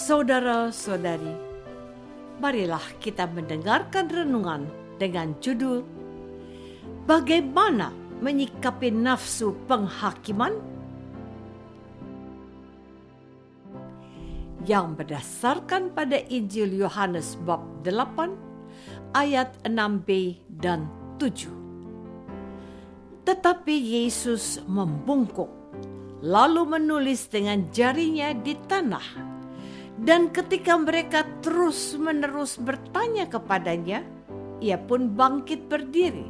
Saudara-saudari, marilah kita mendengarkan renungan dengan judul Bagaimana Menyikapi Nafsu Penghakiman? Yang berdasarkan pada Injil Yohanes bab 8 ayat 6b dan 7. Tetapi Yesus membungkuk, lalu menulis dengan jarinya di tanah. Dan ketika mereka terus-menerus bertanya kepadanya, ia pun bangkit berdiri,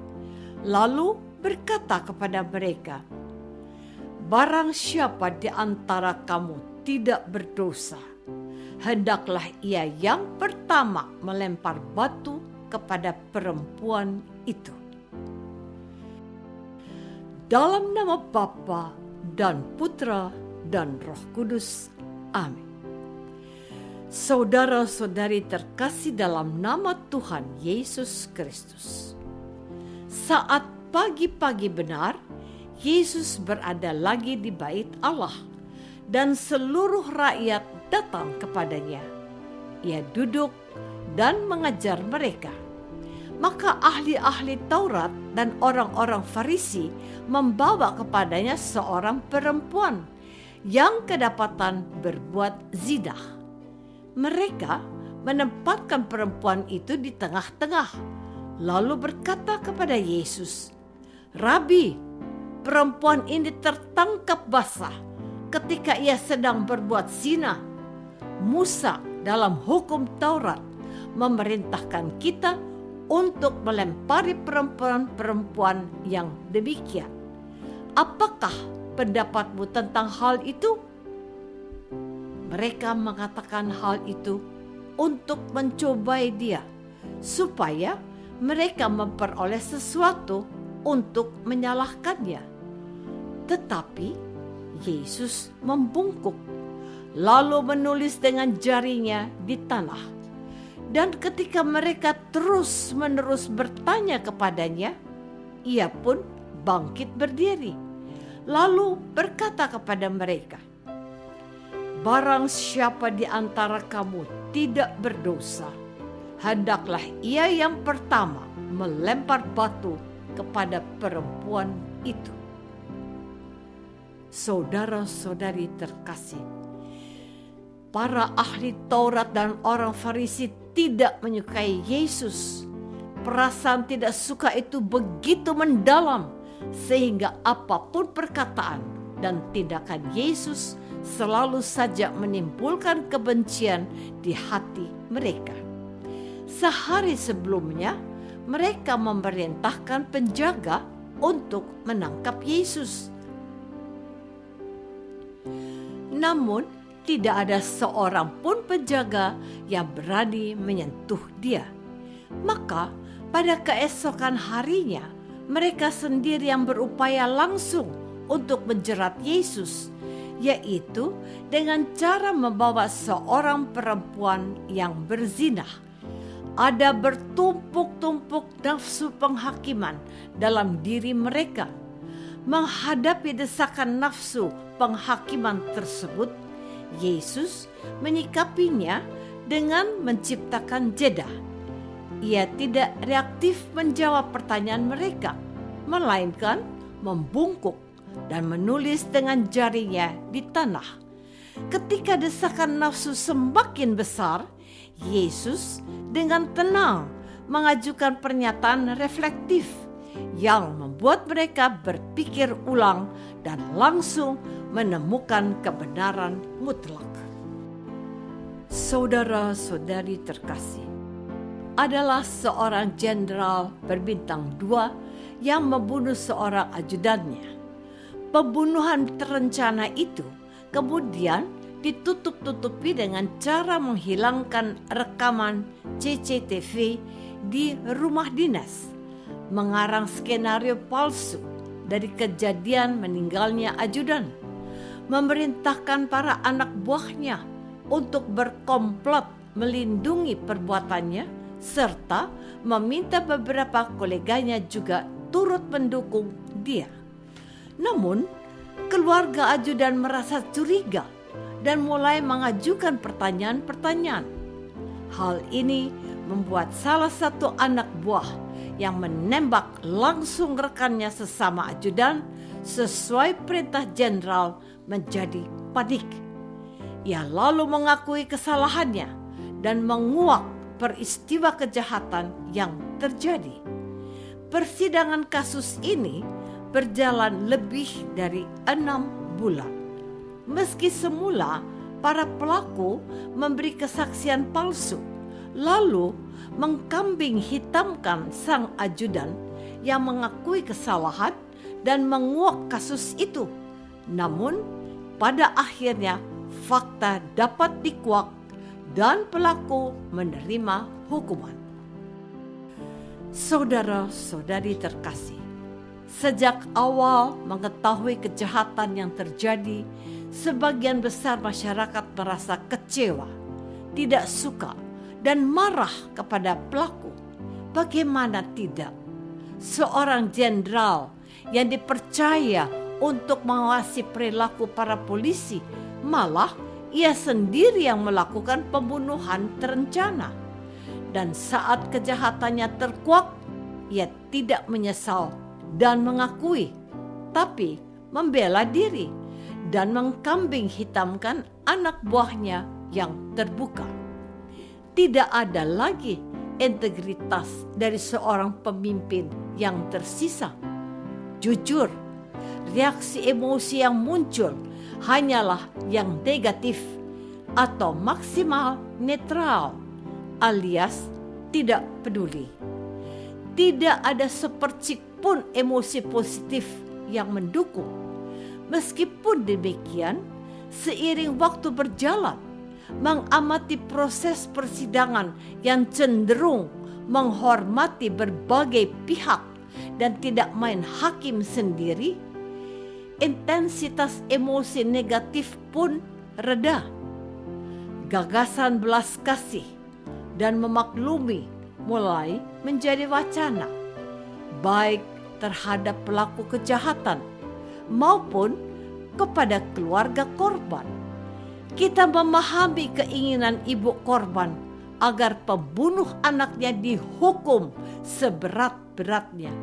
lalu berkata kepada mereka, "Barang siapa di antara kamu tidak berdosa, hendaklah ia yang pertama melempar batu kepada perempuan itu." Dalam nama Bapa dan Putra dan Roh Kudus. Amin. Saudara-saudari terkasih dalam nama Tuhan Yesus Kristus. Saat pagi-pagi benar, Yesus berada lagi di bait Allah dan seluruh rakyat datang kepadanya. Ia duduk dan mengajar mereka. Maka ahli-ahli Taurat dan orang-orang Farisi membawa kepadanya seorang perempuan yang kedapatan berbuat zina. Mereka menempatkan perempuan itu di tengah-tengah, lalu berkata kepada Yesus, "Rabi, perempuan ini tertangkap basah ketika ia sedang berbuat zina. Musa dalam hukum Taurat memerintahkan kita untuk melempari perempuan-perempuan yang demikian. Apakah pendapatmu tentang hal itu?" Mereka mengatakan hal itu untuk mencobai dia, supaya mereka memperoleh sesuatu untuk menyalahkannya. Tetapi Yesus membungkuk, lalu menulis dengan jarinya di tanah. Dan ketika mereka terus-menerus bertanya kepadanya, ia pun bangkit berdiri, lalu berkata kepada mereka, "Barang siapa di antara kamu tidak berdosa, hendaklah ia yang pertama melempar batu kepada perempuan itu." Saudara-saudari terkasih, para ahli Taurat dan orang Farisi tidak menyukai Yesus. Perasaan tidak suka itu begitu mendalam, sehingga apapun perkataan dan tindakan Yesus selalu saja menimbulkan kebencian di hati mereka. Sehari sebelumnya, mereka memerintahkan penjaga untuk menangkap Yesus. Namun, tidak ada seorang pun penjaga yang berani menyentuh dia. Maka, pada keesokan harinya, mereka sendiri yang berupaya langsung untuk menjerat Yesus, yaitu dengan cara membawa seorang perempuan yang berzina. Ada bertumpuk-tumpuk nafsu penghakiman dalam diri mereka. Menghadapi desakan nafsu penghakiman tersebut, Yesus menyikapinya dengan menciptakan jeda. Ia tidak reaktif menjawab pertanyaan mereka, melainkan membungkuk dan menulis dengan jarinya di tanah. Ketika desakan nafsu semakin besar, Yesus dengan tenang mengajukan pernyataan reflektif yang membuat mereka berpikir ulang dan langsung menemukan kebenaran mutlak. Saudara-saudari terkasih, adalah seorang jenderal berbintang 2 yang membunuh seorang ajudannya. Pembunuhan terencana itu kemudian ditutup-tutupi dengan cara menghilangkan rekaman CCTV di rumah dinas, mengarang skenario palsu dari kejadian meninggalnya ajudan, memerintahkan para anak buahnya untuk berkomplot melindungi perbuatannya, serta meminta beberapa koleganya juga turut mendukung dia. Namun, keluarga ajudan merasa curiga dan mulai mengajukan pertanyaan-pertanyaan. Hal ini membuat salah satu anak buah yang menembak langsung rekannya sesama ajudan sesuai perintah jenderal menjadi panik. Ia lalu mengakui kesalahannya dan menguak peristiwa kejahatan yang terjadi. Persidangan kasus ini berjalan lebih dari 6 bulan. Meski semula para pelaku memberi kesaksian palsu, lalu mengkambing hitamkan sang ajudan yang mengakui kesalahan dan menguak kasus itu. Namun pada akhirnya fakta dapat dikuak dan pelaku menerima hukuman. Saudara-saudari terkasih, sejak awal mengetahui kejahatan yang terjadi, sebagian besar masyarakat merasa kecewa, tidak suka, dan marah kepada pelaku. Bagaimana tidak? Seorang jenderal yang dipercaya untuk mengawasi perilaku para polisi, malah ia sendiri yang melakukan pembunuhan terencana. Dan saat kejahatannya terkuak, ia tidak menyesal dan mengakui, tapi membela diri dan mengkambing hitamkan anak buahnya yang terbuka. Tidak ada lagi integritas dari seorang pemimpin yang tersisa. Jujur, reaksi emosi yang muncul hanyalah yang negatif atau maksimal netral, alias tidak peduli. Tidak ada sepercik pun emosi positif yang mendukung. Meskipun demikian, seiring waktu berjalan, mengamati proses persidangan yang cenderung menghormati berbagai pihak dan tidak main hakim sendiri, intensitas emosi negatif pun reda. Gagasan belas kasih dan memaklumi mulai menjadi wacana, baik terhadap pelaku kejahatan maupun kepada keluarga korban. Kita memahami keinginan ibu korban agar pembunuh anaknya dihukum seberat-beratnya.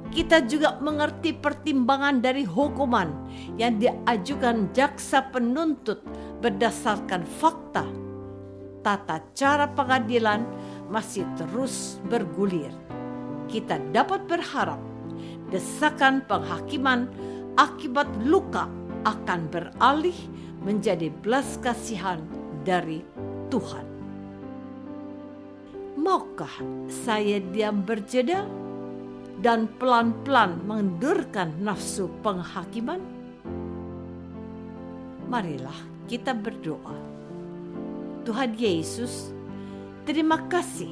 Kita juga mengerti pertimbangan dari hukuman yang diajukan jaksa penuntut berdasarkan fakta. Tata cara pengadilan masih terus bergulir. Kita dapat berharap desakan penghakiman akibat luka akan beralih menjadi belas kasihan dari Tuhan. Maukah saya diam berjeda dan pelan-pelan mengendurkan nafsu penghakiman? Marilah kita berdoa. Tuhan Yesus, terima kasih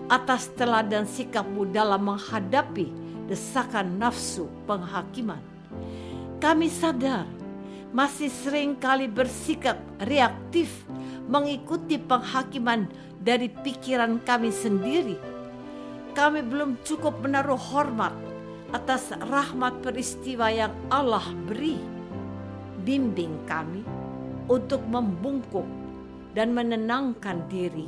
atas teladan sikap-Mu dalam menghadapi desakan nafsu penghakiman. Kami sadar masih sering kali bersikap reaktif mengikuti penghakiman dari pikiran kami sendiri. Kami belum cukup menaruh hormat atas rahmat peristiwa yang Allah beri. Bimbing kami untuk membungkuk dan menenangkan diri.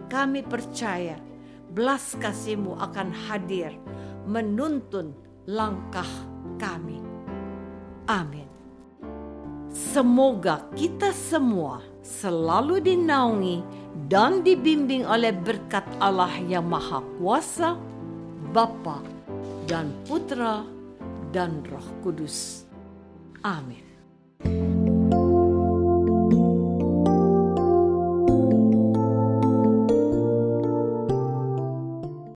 Kami percaya belas kasih-Mu akan hadir menuntun langkah kami. Amin. Semoga kita semua selalu dinaungi dan dibimbing oleh berkat Allah yang Maha Kuasa, Bapa dan Putra dan Roh Kudus. Amin.